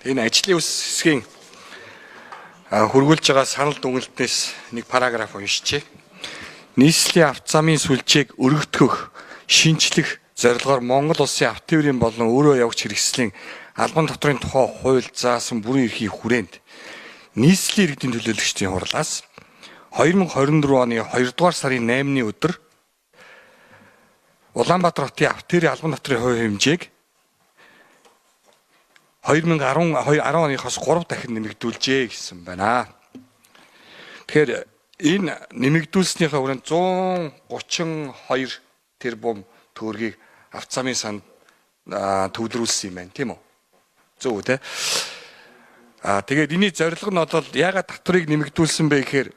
Энэ ажлын үс хэсгийн хөргүүлж байгаа санал дүгнэлтнээс нэг параграф уншчихъя. Нийслэлийн авто замын сүлжээг өргөдгөх, шинчлэх зорилгоор Монгол улсын автотээврийн болон өөрөө явагч хэрэгслийн албан татврын тухай хууль заасан бүрэн эрхийн хүрээнд нийслэлийн иргэдийн төлөөлөгчдийн хурлаас 2024 оны 2 дугаар сарын 8-ны өдөр Улаанбаатар хотын автотээврийн албан татврын хувь хэмжээг 2010 оноос 3 дахин нэмэгдүүлжээ гэсэн байна. Тэгэхээр энэ нэмэгдүүлснийхээ хүрээнд 132 тэрбум төгрөгийг авто замын санд төвлөрүүлсэн юм байна, тийм үү? Зөв үү те? Тэгээд энэний зорилго нь бол яагаад татврыг нэмэгдүүлсэн бэ гэхээр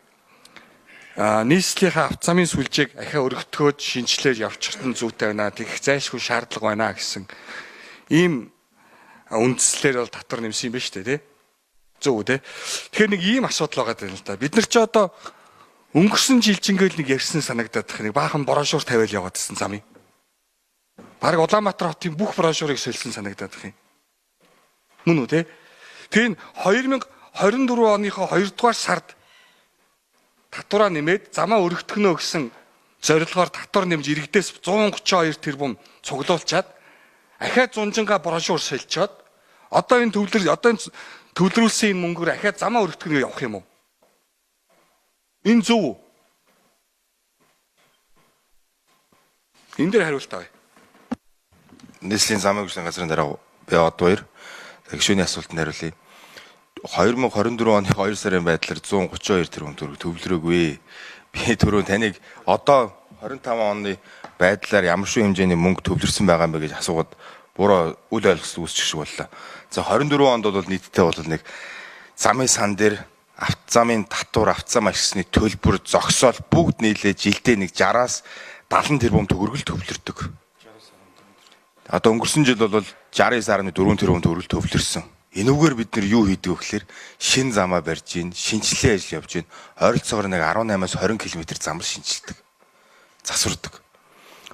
нийслэлийнхаа авто замын сүлжээг ахиа өргөтгөөд шинжилээд явчихт нь зүйтэй байна. Тэгэх зайлшгүй шаардлага байна гэсэн ийм үндслээр бол татвар нэмсэн юм байна шүү дээ, тий? Зөв үү те? Тэгэхээр нэг ийм асуудал байгаа юм л да. Бид нар ч одоо өнгөрсөн жилжингээл нэг ярьсан санагдаад тах нэг баахан брошюр тавиал яваад гэсэн замын. Бараг Улаанбаатар хотын бүх брошюрыг солисон санагдаад тах юм. Мөн үү те? Тэгээ 2024 оныхоо 2 дугаар сард татвараа нэмээд замаа өргөтгөнө гэсэн зорилгоор татвар нэмж иргэдээс 132 тэрбум цуглуулчаад ахиад зунжингаа брошюр солилцоод одоо энэ төвлөрүүлсэн энэ мөнгөөр ахиад замаа өргөтгөнө явах юм уу? Энэ зөв үү? Энэ дээр хариулт авъя. Нийслэлийн замын хөгжлийн газрын дараа Бод баяр гишүүний асуултанд хариулъя. 2024 оны 2 сарын байдлаар 132 тэрбум төгрөг төвлөрөөгүй. Би түрүү таныг одоо 25 оны байдлаар ямар шиг хэмжээний мөнгө төвлөрсөн байгаа юм бэ гэж асуугаад буруу үл ойлголт үүсчих шиг боллоо. За 24 онд бол нийтдээ бол нэг замын сан дээр авто замын татвар, авто зам ашигсны төлбөр, зогсоол бүгд нийлээ жилдээ нэг 60-аас 70 тэрбум төгрөг төвлөрдөг. Одоо өнгөрсөн жил бол 69.4 тэрбум төгрөг төвлөрсөн. Энүүгээр бид нар юу хийдэг вэ гэхээр шин замаа барьж гин, шинжилгээ ажил явж гин, ойролцоогоор нэг 18-аас 20 км замал шинжилдэг. Засвардаг.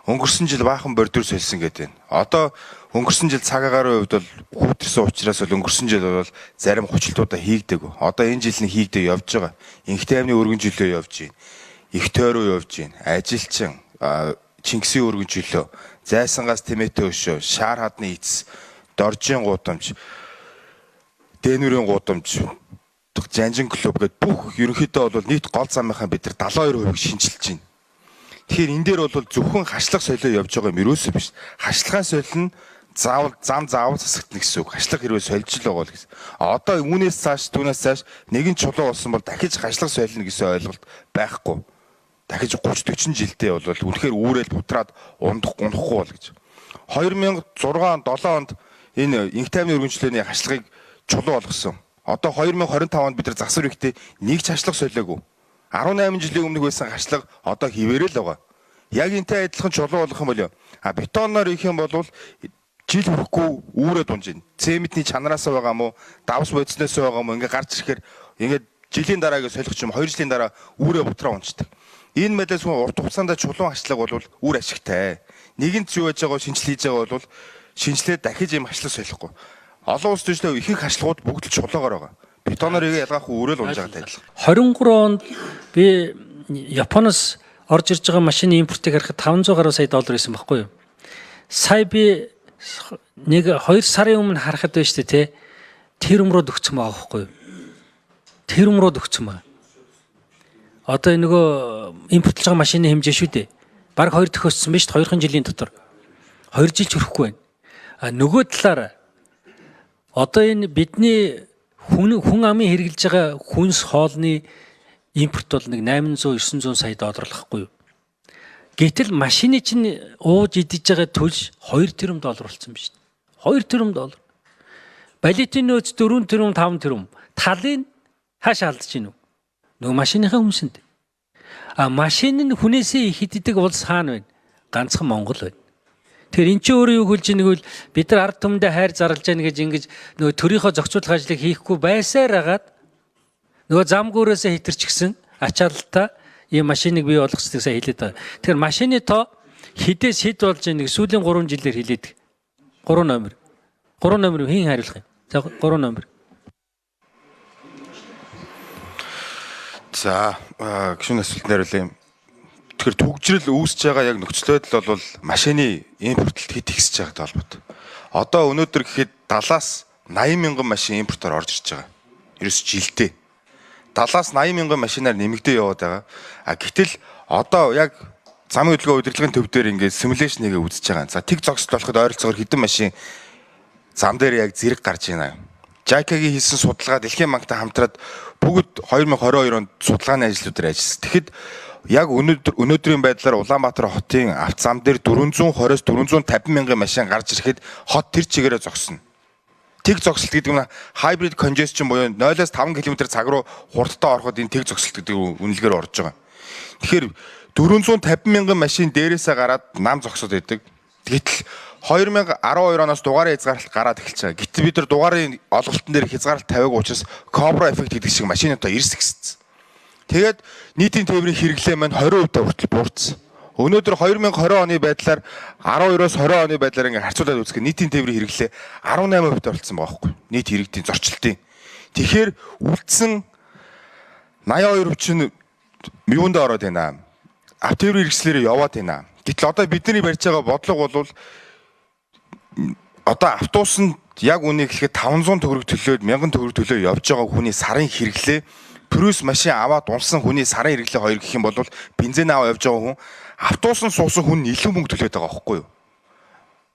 Өнгөрсөн жил баахан бордюр солисон гэдэг байна. Одоо өнгөрсөн жил цаг агаарын хувьд бол хүүтэрсэн учраас бол өнгөрсөн жил бол зарим хучлтуудаа хийгдэг. Одоо энэ жил нь хийгдээ явж байгаа. Инхтэй амны өргөн жилөө явж гин. Их тойроо явж гин. Ажилчин, Чингисийн өргөн жилөө, Зайсангаас Тэмээтэй өшөө, Шаар хадны эцэс, Доржийн гудамж, Дэнүрийн гудамж, Жанжин клуб гэдэг бүх ерөнхийдөө бол нийт гол замынхаа бид нар 72% шинжилж байна. Тэгэхээр энэ дээр бол зөвхөн хашлах солио явж байгаа юм ерөөсөө биш. Хашлахаа солино зам заавал засагдана гэсэн үг. Хашлах хэрвээ сольж л байгаа л гэсэн. Одоо үүнээс цааш түүнээс цааш нэгэн чулуу болсон бол дахиж хашлах солино гэсэн ойлголт байхгүй. Дахиж 30-40 жилдээ бол үнэхээр үүрэл бутраад унахгүй бол гэж. 2006-7 онд энэ инхтэй амны өргөнчлөөний хашлахыг чулуу болгосон. Одоо 2025 онд бид нар засвар ихтэй нэг ч хашлах солиогүй. 18 жилийн өмнөх байсан хашлага одоо хിവэрэл байгаа. Яг энтэй адилхан чулуу болгох юм болоо. Бетоноор их юм бол жил хүрэхгүй үүрээ дунж ийн. Цементний чанараас байгаа мó, давс бодисноос байгаа мó ингээ гарч ирэхээр ингээ жилийн дараагийн солих юм 2 жилийн дараа үүрээ бутраа унцдаг. Энэ мэдээс урт хугацаанд чулуун хашлага бол үр ашигтай. Нэгэнт юу яаж байгаа шинжил хийж байгаа бол шинжлээд дахиж юм хашлаг солихгүй. Олон улс төслөө ихэнх хашлгууд бүгд л чулуугаар байгаа. Бетоноор ягаах үүрэл унж байгаатай адилхан. 23 онд би Японоос орж ирж байгаа машины импортыг харахад 500 гаруй сая доллар байсан байхгүй юу? Сая би нэг 2 сарын өмнө харахад байна шүү дээ, тэр өмрөөд өгсөн байгаа байхгүй юу? Тэр өмрөөд өгсөн байгаа. Одоо нөгөө импортлж байгаа машины хэмжээ шүү дээ. Бараг 2 дэх өссөн биз дээ 2 жилийн дотор. 2 жил ч хүрэхгүй байна. Нөгөө талаараа одоо энэ бидний хүн амын хэрэгжилж байгаа хүнс хоолны импорт бол нэг 800-900 сая доллар л ахгүй юу. Гэтэл машины чинь ууж идэж байгаа төлж 2 тэрбум доллар болсон биз дээ. 2 тэрбум доллар. Балетын нөөц 4 тэрбум 5 тэрбум. Талын хаашаа алдаж гинүү? Нөгөө машиныхаа хүнсэнд. Машин нь хүнээсээ их иддэг улс хаана байна? Ганцхан Монгол байна. Тэгэхээр эн чинь өөрөө юу хэлж байгаа нэг бид нар ард түмэндээ хайр зарлаж яана гэж ингэж нөгөө төрийнхөө зохицуулах ажлыг хийхгүй байсаар агаад нөгөө замгүүрээсээ хитэрчихсэн ачаалтаа ийм машиныг бий болгоцдгийг сайн хэлээд байгаа. Тэгэхээр машины тоо хідээс хэд болж байгаа нэг сүүлийн 3 жилээр хэлээд 3 номер. 3 номер хийн хариулах юм. За 3 номер. За гишүүн асуултанд хариулъя. Тэгэхээр төгжрөл үүсэж байгаа яг нөхцөл байдал бол машины импортлолт хэд ихсэж байгаатай холбоотой. Одоо өнөөдөр гэхэд 70-аас 80 мянган машин импортоор орж ирж байгаа. Ерөөс жилдээ 70-аас 80 мянган машинаар нэмэгдээ яваад байгаа. Гэтэл одоо яг замын хөдөлгөөн удирдлагын төв дээр ингээд симуляшн нэгэ үзэж байгаа. За тэг зогсолт болоход ойролцоогоор хэдэн машин зам дээр яг зэрэг гарч байна. JICA-гийн хийсэн судалгаа Дэлхийн банктай хамтраад бүгд 2022 онд судалгааны ажлуудаар ажилласан. Тэгэхэд яг өнөөдрийн байдлаар Улаанбаатар хотын автозам дээр 420-оос 450 мянган машин гарч ирэхэд хот тэр чигээрээ зогсно. Тэг зогсолт гэдэг нь hybrid congestion буюу 0-оос 5 км цаг руу хурдтай ороход энэ тэг зогсолт гэдэг үнэлгээр орж байгаа. Тэгэхээр 450 мянган машин дээрээсээ гараад нам зогсоод байдаг. Гэтэл 2012 оноос дугаарын хязгаарлалт гараад эхэлж байгаа. Гэтэл бид нар дугаарын олголтын дээр хязгаарлалт тавиагүй учраас Cobra effect гэдэг шиг машинуудаа ирсгэсэн. Тэгээд нийтийн тээврийн хэрэглээ маань 20% хүртэл буурсан. Өнөөдөр 2020 оны байдлаар 12-оос 20 оны байдлаар ингээд харьцуулаад үзэхэд нийтийн тээврийн хэрэглээ 18% болцсон байгаа байхгүй. Нийт иргэдийн зорчлолтын. Тэгэхээр үлдсэн 82% чинь юунд ороод байна. Автотээврийн хэрэгслээрээ яваад байна. Гэтэл одоо бидний барьж байгаа бодлого бол одоо автобусанд яг үнийг хэлэхэд 500 төгрөг төлөөд 1000 төгрөг төлөө явж байгаа хүний сарын хэрэглээ Плюс машин аваад унсан хүний сарын хэрэглээ 2 гэх юм бол бензин аваа явж байгаа хүн автобусанд суусан хүн илүү мөнгө төлөөд байгаа байхгүй юу?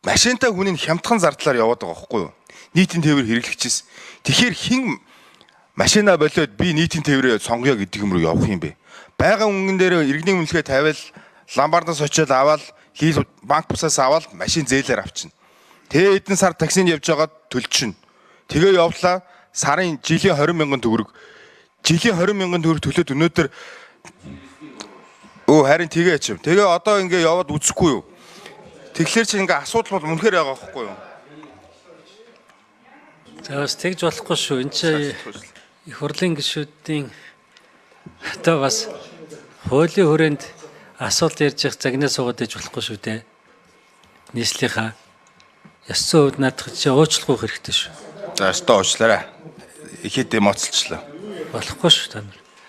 Машинтай хүний хямдхан зардлаар яваад байгаа байхгүй юу? Нийтийн тээвэр хэрэглэгчээс. Тэгэхээр хэн машина болоод би нийтийн тээврээ сонгоё гэдэг юм руу явах юм бэ? Бага өнгөн дээр иргэний үнэлгээ тавиал ламбардаас очиод аваад лиз банк бусаас аваад машин зээлээр авчина. Тэгээ эдэн сар таксинд явж байгаа төлчихнө. Тэгээ явлаа сарын жилийн 20 мянган төгрөг. Жилийн 20 мянган төгрөг төлөөд өнөөдөр харин тэгээ ачив. Тэгээ одоо ингээ яваад үзэхгүй юу? Тэгэхээр чи ингээ асуудал бол үнэхээр байгаа байхгүй юу? За бас тэгж болохгүй шүү. Энд чи их хурлын гишүүдийн одоо бас хуулийн хүрээнд асуулт ярьж явах загнаа суугаад иж болохгүй шүү дээ. Нийслэлийнхаа ёс зүйн хувьд наадах чи уучлах хэрэгтэй шүү. За өстө уучлаарай. Ихэд эмоцлчлаа. Болохгүй шүү та нар.